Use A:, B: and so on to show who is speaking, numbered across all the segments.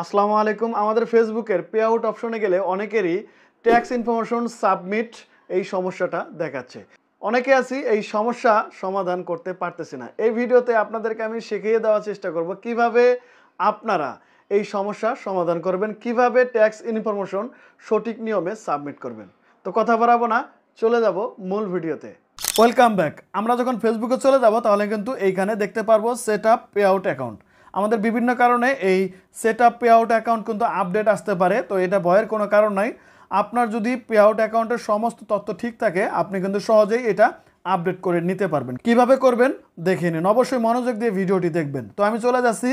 A: আসসালামু আলাইকুম। আমাদের ফেসবুকের পে আউট অপশনে গেলে অনেকেরই ট্যাক্স ইনফরমেশন সাবমিট এই সমস্যাটা দেখাচ্ছে। অনেকে আছি এই সমস্যা সমাধান করতে পারতেছি না। এই ভিডিওতে আপনাদেরকে আমি শিখিয়ে দেওয়ার চেষ্টা করব কিভাবে আপনারা এই সমস্যা সমাধান করবেন, কিভাবে ট্যাক্স ইনফরমেশন সঠিক নিয়মে সাবমিট করবেন। তো কথা বাড়াবো না, চলে যাব মূল ভিডিওতে। Welcome back. আমরা যখন ফেসবুকে চলে যাব তাহলে কিন্তু এইখানে দেখতে পারবো set up pay out account. আমাদের বিভিন্ন কারণে এই set up pay out account কিন্তু আপডেট আসতে পারে, তো এটা ভয়ের কোনো কারণ নাই। আপনার যদি পে আউট অ্যাকাউন্টের সমস্ত তথ্য ঠিক থাকে আপনি কিন্তু সহজেই এটা আপডেট করে নিতে পারবেন। কিভাবে করবেন দেখে নিন, অবশ্যই মনোযোগ দিয়ে ভিডিওটি দেখবেন। তো আমি চলে যাচ্ছি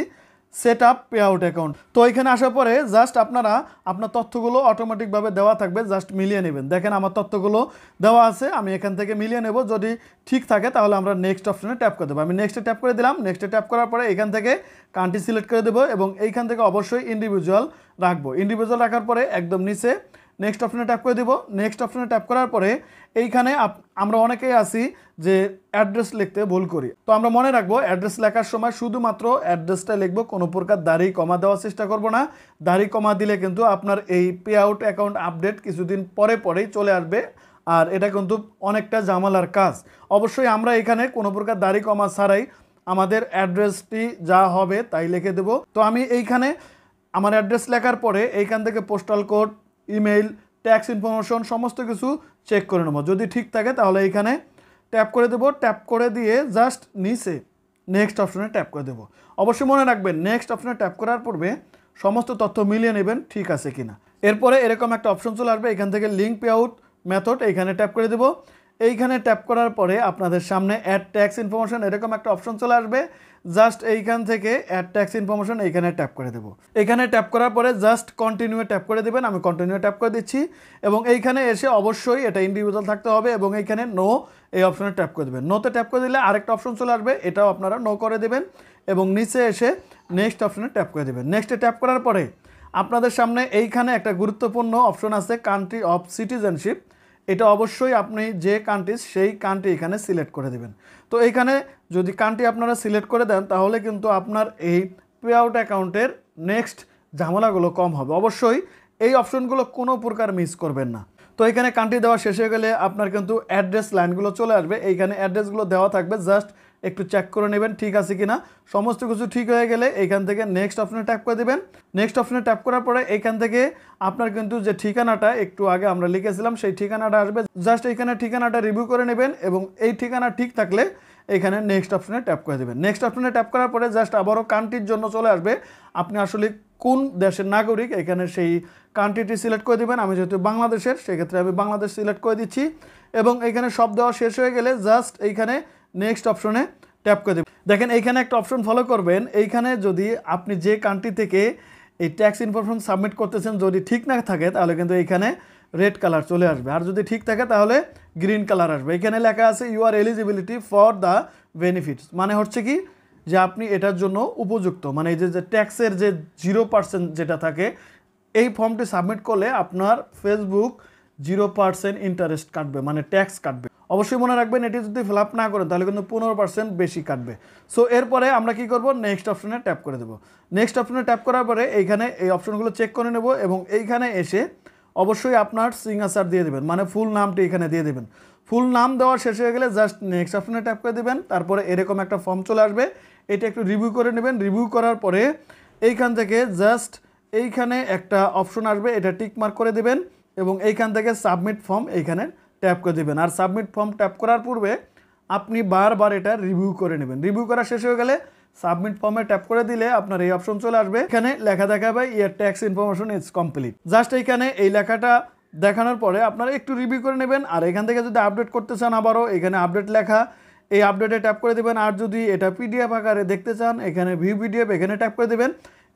A: set up pay out account. তো এখানে আসার পরে জাস্ট আপনারা আপনার তথ্যগুলো অটোমেটিকভাবে দেওয়া থাকবে, জাস্ট মিলিয়ে নেবেন। দেখেন আমার তথ্যগুলো দেওয়া আছে, আমি এখান থেকে মিলিয়ে নেব। যদি ঠিক থাকে তাহলে আমরা নেক্সট অপশনে ট্যাপ করে দেবো। আমি নেক্সটে ট্যাপ করে দিলাম। নেক্সটে ট্যাপ করার পরে এখান থেকে কান্ট্রি সিলেক্ট করে দেবো এবং এইখান থেকে অবশ্যই ইন্ডিভিজুয়াল রাখবো। ইন্ডিভিজুয়াল রাখার পরে একদম নিচে নেক্সট অপশনে ট্যাপ করে দেবো। নেক্সট অপশনে ট্যাপ করার পরে এইখানে আমরা অনেকেই আছি যে অ্যাড্রেস লিখতে ভুল করি, তো আমরা মনে রাখবো অ্যাড্রেস লেখার সময় শুধুমাত্র অ্যাড্রেসটা লিখবো, কোনো প্রকার দাড়ি কমা দেওয়ার চেষ্টা করব না। দাড়ি কমা দিলে কিন্তু আপনার এই পে আউট অ্যাকাউন্ট আপডেট কিছুদিন পরেই চলে আসবে, আর এটা কিন্তু অনেকটা ঝামেলার কাজ। অবশ্যই আমরা এখানে কোনো প্রকার দাড়ি কমা ছাড়াই আমাদের অ্যাড্রেসটি যা হবে তাই লিখে দেব। তো আমি এইখানে আমার অ্যাড্রেস লেখার পরে এইখান থেকে postal code, email, tax information সমস্ত কিছু চেক করে নেব। যদি ঠিক থাকে তাহলে এইখানে ট্যাপ করে দেবো। ট্যাপ করে দিয়ে জাস্ট নিচে নেক্সট অপশনে ট্যাপ করে দেবো। অবশ্যই মনে রাখবেন নেক্সট অপশনে ট্যাপ করার পূর্বে সমস্ত তথ্য মিলিয়ে নেবেন ঠিক আছে কিনা। এরপরে এরকম একটা অপশন চলে আসবে, এখান থেকে লিঙ্ক পে আউট মেথড এইখানে ট্যাপ করে দেবো। এইখানে ট্যাপ করার পরে আপনাদের সামনে অ্যাড ট্যাক্স ইনফরমেশন এরকম একটা অপশন চলে আসবে। জাস্ট এইখান থেকে অ্যাড ট্যাক্স ইনফরমেশন এইখানে ট্যাপ করে দেবো। এইখানে ট্যাপ করার পরে জাস্ট কন্টিনিউ ট্যাপ করে দেবেন। আমি কন্টিনিউ ট্যাপ করে দিচ্ছি এবং এইখানে এসে অবশ্যই এটা ইন্ডিভিজুয়াল থাকতে হবে এবং এইখানে নো এই অপশনে ট্যাপ করে দেবেন। নোতে ট্যাপ করে দিলে আরেকটা অপশন চলে আসবে, এটাও আপনারা নো করে দেবেন এবং নিচে এসে নেক্সট অপশনে ট্যাপ করে দেবেন। নেক্সটে ট্যাপ করার পরে আপনাদের সামনে এইখানে একটা গুরুত্বপূর্ণ অপশন আছে কান্ট্রি অফ সিটিজেনশিপ। এটা অবশ্যই আপনি যে কান্ট্রি সেই কান্ট্রি এখানে সিলেক্ট করে দেবেন। তো এইখানে যদি কান্ট্রি আপনারা সিলেক্ট করে দেন তাহলে কিন্তু আপনার এই পে আউট অ্যাকাউন্টের নেক্সট ঝামেলাগুলো কম হবে। অবশ্যই এই অপশনগুলো কোনো প্রকার মিস করবেন না। তো এখানে কান্ট্রি দেওয়া শেষ হয়ে গেলে আপনার কিন্তু অ্যাড্রেস লাইনগুলো চলে আসবে, এইখানে অ্যাড্রেসগুলো দেওয়া থাকবে, জাস্ট একটু চেক করে নেবেন ঠিক আছে কিনা। সমস্ত কিছু ঠিক হয়ে গেলে এইখান থেকে নেক্সট অপশনে ট্যাপ করে দেবেন। নেক্সট অপশনে ট্যাপ করার পরে এইখান থেকে আপনার কিন্তু যে ঠিকানাটা একটু আগে আমরা লিখেছিলাম সেই ঠিকানাটা আসবে, জাস্ট এইখানে ঠিকানাটা রিভিউ করে নেবেন এবং এই ঠিকানা ঠিক থাকলে এখানে নেক্সট অপশনে ট্যাপ করে দেবেন। নেক্সট অপশনে ট্যাপ করার পরে জাস্ট আবারও কান্ট্রির জন্য চলে আসবে, আপনি আসলে কোন দেশের নাগরিক এখানে সেই কান্ট্রিটি সিলেক্ট করে দেবেন। আমি যেহেতু বাংলাদেশের সেক্ষেত্রে আমি বাংলাদেশ সিলেক্ট করে দিচ্ছি এবং এখানে সব দেওয়া শেষ হয়ে গেলে জাস্ট এইখানে নেক্সট অপশনে ট্যাপ করে দেবেন। দেখেন এইখানে একটা অপশন ফলো করবেন, এইখানে যদি আপনি যে কান্ট্রি থেকে এই ট্যাক্স ইনফরমেশন সাবমিট করতেছেন যদি ঠিক না থাকে তাহলে কিন্তু এইখানে রেড কালার চলে আসবে, আর যদি ঠিক থাকে তাহলে গ্রিন কালার আসবে। এখানে লেখা আছে you are eligibility for the benefits, মানে হচ্ছে কি যে আপনি এটার জন্য উপযুক্ত, মানে এই যে ট্যাক্সের যে 0% যেটা থাকে এই ফর্মটি সাবমিট করলে আপনার ফেসবুক 0% ইন্টারেস্ট কাটবে, মানে ট্যাক্স কাটবে। অবশ্যই মনে রাখবেন এটি যদি ফিল আপ না করেন তাহলে কিন্তু 15% বেশি কাটবে। সো এরপরে আমরা কি করব, নেক্সট অপশনে ট্যাপ করে দেবো। নেক্সট অপশনে ট্যাপ করার পরে এইখানে এই অপশনগুলো চেক করে নেব এবং এইখানে এসে অবশ্যই আপনার সিগনেচার দিয়ে দেবেন, মানে ফুল নামটি এখানে দিয়ে দেবেন। ফুল নাম দেওয়া শেষ হয়ে গেলে জাস্ট নেক্সট অপশনে ট্যাপ করে দেবেন। তারপরে এরকম একটা ফর্ম চলে আসবে, এটা একটু রিভিউ করে নেবেন। রিভিউ করার পরে এইখান থেকে জাস্ট এইখানে একটা অপশন আসবে, এটা টিক মার্ক করে দেবেন এবং এইখান থেকে সাবমিট ফর্ম এইখানে ট্যাপ করে দেবেন। আর সাবমিট ফর্ম ট্যাপ করার পূর্বে আপনি বারবার এটা রিভিউ করে নেবেন। রিভিউ করা শেষ হয়ে গেলে সাবমিট ফর্মে ট্যাপ করে দিলে আপনার এই অপশন চলে আসবে, এখানে লেখা দেখাবে year tax information is complete. Just এইখানে এই লেখাটা দেখানোর পরে আপনারা একটু রিভিউ করে নেবেন। আর এখান থেকে যদি আপডেট করতে চান আবারও এখানে আপডেট লেখা, এই আপডেটে ট্যাপ করে দেবেন। আর যদি এটা পিডিএফ আকারে দেখতে চান এখানে ভিউ পিডিএফ এখানে ট্যাপ করে দেবেন।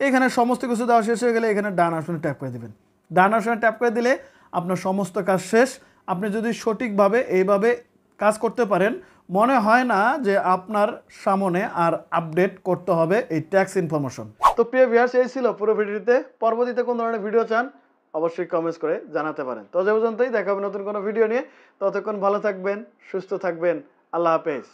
A: এখানে সমস্ত কিছু দেওয়া শেষ হয়ে গেলে এখানে ডান অপশনে ট্যাপ করে দেবেন। ডান অপশনে ট্যাপ করে দিলে আপনার সমস্ত কাজ শেষ। আপনি যদি সঠিকভাবে এইভাবে কাজ করতে পারেন মনে হয় না যে আপনার সামনে আর আপডেট করতে হবে এই ট্যাক্স ইনফরমেশন। তো প্রিয় ভিউয়ার্স, এই ছিল পুরো ভিডিওতে। পরবর্তীতে কোন ধরনের ভিডিও চান অবশ্যই কমেন্টস করে জানাতে পারেন। তো যে পর্যন্তই দেখা হবে নতুন কোনো ভিডিও নিয়ে, ততক্ষণ ভালো থাকবেন, সুস্থ থাকবেন। আল্লাহ হাফেজ।